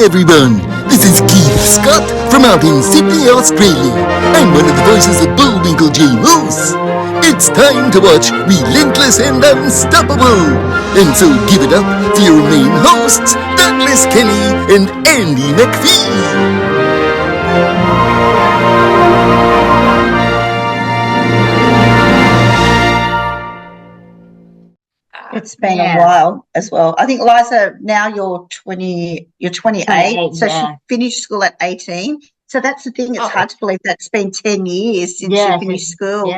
everyone, this is Keith Scott from out in Sydney, Australia. I'm one of the voices of Bullwinkle J. Moose. It's time to watch Relentless and Unstoppable. And so give it up for your main hosts, Douglas Kelly and Andy McPhee. It's been a while as well. I think, Eliza, now you're 28, so she finished school at 18. So that's the thing. It's hard to believe that's been 10 years since she finished school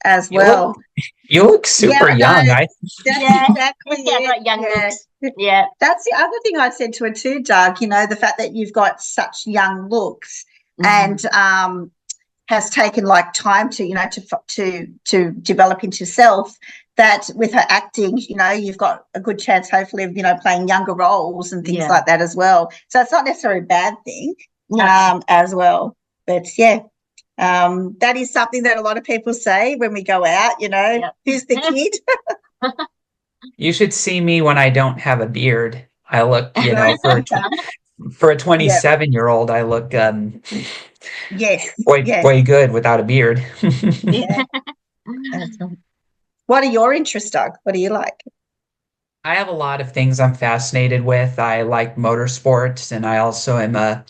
as well. You look super young. Exactly. Young looks. Yeah. That's the other thing I said to her too, Doug, the fact that you've got such young looks and has taken like time to develop into self, that with her acting, you've got a good chance hopefully of, playing younger roles and things like that as well. So it's not necessarily a bad thing as well. But that is something that a lot of people say when we go out, who's the kid? You should see me when I don't have a beard. I look, for a 27-year-old, I look way good without a beard. What are your interests, Doug? What do you like? I have a lot of things I'm fascinated with. I like motorsports, and I also am a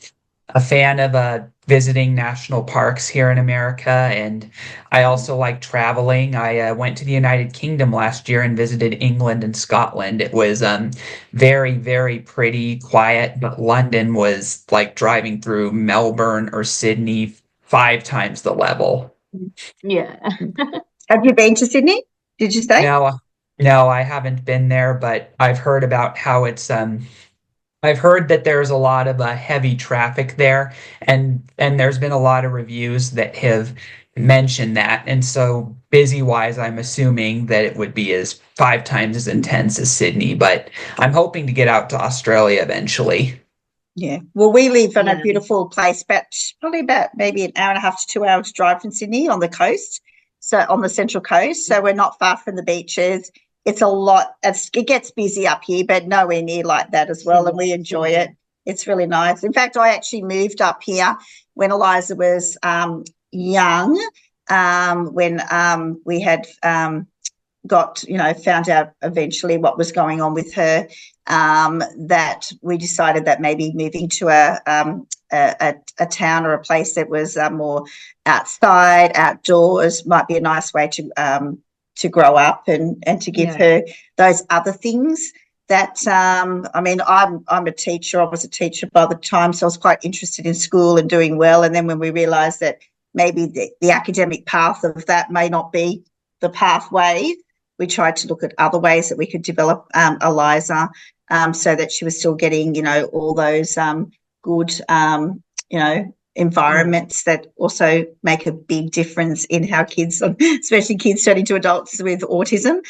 fan of visiting national parks here in America, and I also like traveling. I went to the United Kingdom last year and visited England and Scotland. It was very, very pretty, quiet, but London was like driving through Melbourne or Sydney 5 times the level. Yeah. Have you been to Sydney? Did you say? No, I haven't been there, but I've heard about how it's I've heard that there's a lot of heavy traffic there, and there's been a lot of reviews that have mentioned that. And so busy-wise, I'm assuming that it would be 5 times as intense as Sydney, but I'm hoping to get out to Australia eventually. Yeah. Well, we live in a beautiful place, probably about maybe an hour and a half to 2 hours drive from Sydney on the coast. So on the Central Coast, so we're not far from the beaches. It's a lot. It gets busy up here, but nowhere near like that as well, and we enjoy it. It's really nice. In fact, I actually moved up here when Eliza was young, when we had found out eventually what was going on with her, that we decided that maybe moving to a town or a place that was more outside, outdoors, might be a nice way to grow up and to give her those other things that, I'm a teacher. I was a teacher by the time, so I was quite interested in school and doing well. And then when we realised that maybe the academic path of that may not be the pathway, we tried to look at other ways that we could develop Eliza so that she was still getting, all those good, environments that also make a big difference in how kids, especially kids turning to adults with autism,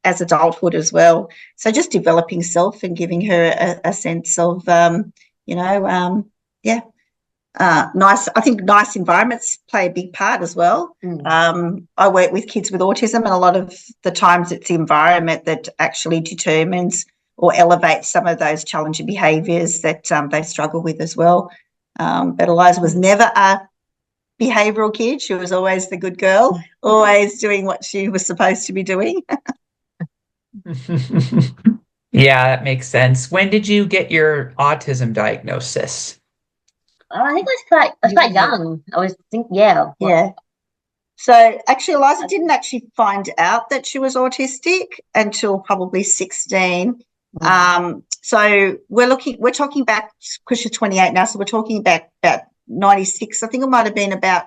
as adulthood as well. So just developing self and giving her a sense of, nice. I think nice environments play a big part as well. I work with kids with autism, and a lot of the times it's the environment that actually determines or elevates some of those challenging behaviours that they struggle with as well. But Eliza was never a behavioural kid. She was always the good girl, always doing what she was supposed to be doing. Yeah, that makes sense. When did you get your autism diagnosis? I think I was quite young. I was thinking, Yeah. So actually, Eliza didn't actually find out that she was autistic until probably 16. So we're talking back, because she's 28 now, so we're talking back about 96. I think it might have been about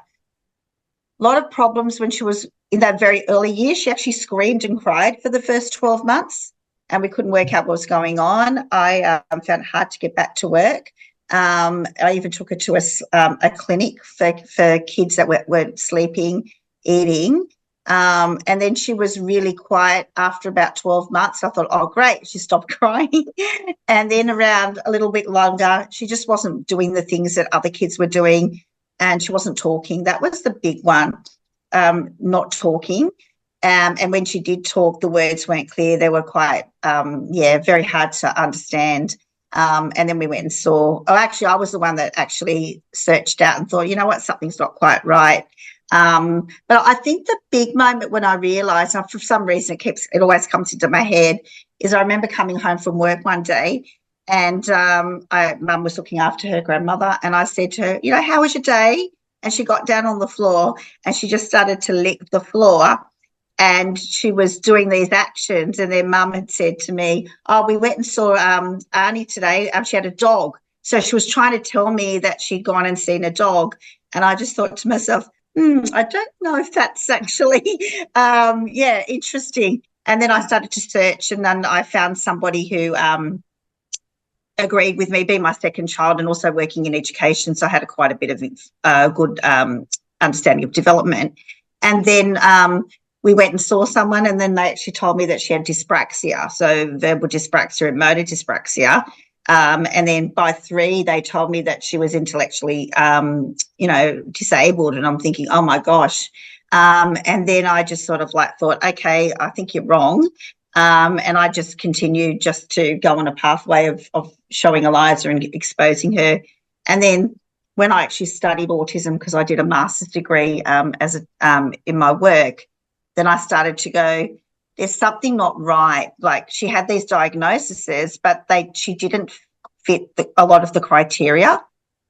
a lot of problems when she was in that very early years. She actually screamed and cried for the first 12 months, and we couldn't work out what was going on. I found it hard to get back to work. I even took her to a clinic for kids that weren't sleeping, eating. And then she was really quiet after about 12 months. I thought, oh, great, she stopped crying. And then around a little bit longer, she just wasn't doing the things that other kids were doing, and she wasn't talking. That was the big one, not talking. And when she did talk, the words weren't clear. They were quite, very hard to understand. And then we went and saw, actually, I was the one that actually searched out and thought, you know what, something's not quite right. But I think the big moment when I realised, and for some reason it always comes into my head, is I remember coming home from work one day, and Mum was looking after her grandmother, and I said to her, you know, how was your day? And she got down on the floor and she just started to lick the floor, and she was doing these actions. And then Mum had said to me, oh, we went and saw Arnie today. She had a dog. So she was trying to tell me that she'd gone and seen a dog. And I just thought to myself, I don't know if that's actually, interesting. And then I started to search, and then I found somebody who agreed with me, being my second child and also working in education. So I had quite a bit of good understanding of development. And then we went and saw someone, and then they actually told me that she had dyspraxia, so verbal dyspraxia and motor dyspraxia. And then by 3, they told me that she was intellectually, disabled. And I'm thinking, oh my gosh. And then I just sort of thought, okay, I think you're wrong. And I just continued just to go on a pathway of showing Eliza and exposing her. And then when I actually studied autism, because I did a master's degree in my work, then I started to go, there's something not right. Like, she had these diagnoses, but she didn't fit a lot of the criteria.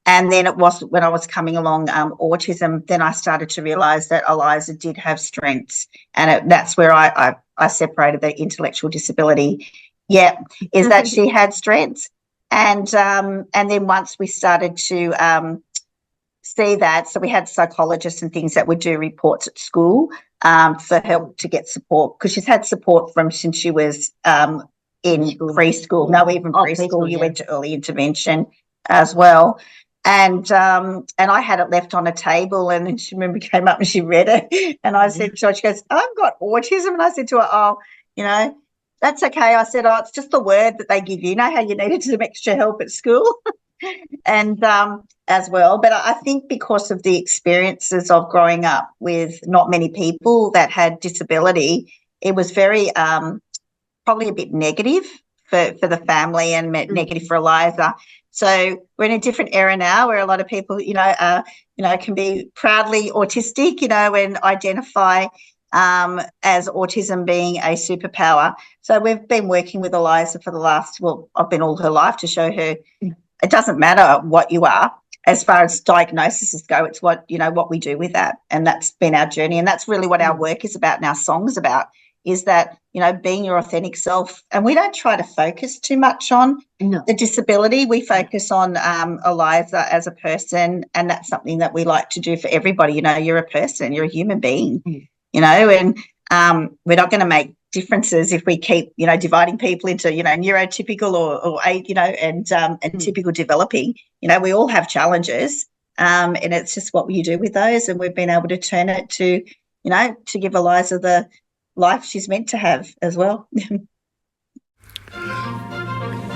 And then it was when I was coming along autism, then I started to realise that Eliza did have strengths, and that's where I separated the intellectual disability. Yeah, is that she had strengths, and then once we started to see that, so we had psychologists and things that would do reports at school for help to get support, because she's had support from since she was in preschool. No, even preschool, you went to early intervention as well. And I had it left on a table, and then she came up and she read it, and I said to her, she goes, I've got autism. And I said to her, oh, that's okay. I said, oh, it's just the word that they give you. You know how you needed some extra help at school? And as well. But I think because of the experiences of growing up with not many people that had disability, it was very probably a bit negative for the family and negative for Eliza. So we're in a different era now where a lot of people, can be proudly autistic, and identify as autism being a superpower. So we've been working with Eliza for I've been all her life to show her it doesn't matter what you are. As far as diagnoses go, it's what we do with that. And that's been our journey. And that's really what our work is about and our song's about, is that, being your authentic self. And we don't try to focus too much on the disability. We focus on Eliza as a person, and that's something that we like to do for everybody. You're a person, you're a human being, and we're not going to make differences if we keep, dividing people into, neurotypical and typical developing. We all have challenges, and it's just what you do with those. And we've been able to turn it to, to give Eliza the life she's meant to have as well.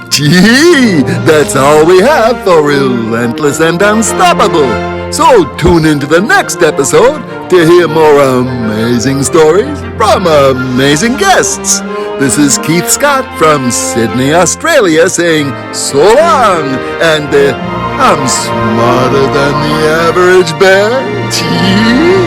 Gee, that's all we have for Relentless and Unstoppable. So tune into the next episode to hear more amazing stories from amazing guests. This is Keith Scott from Sydney, Australia, saying so long, and I'm smarter than the average bear. Gee.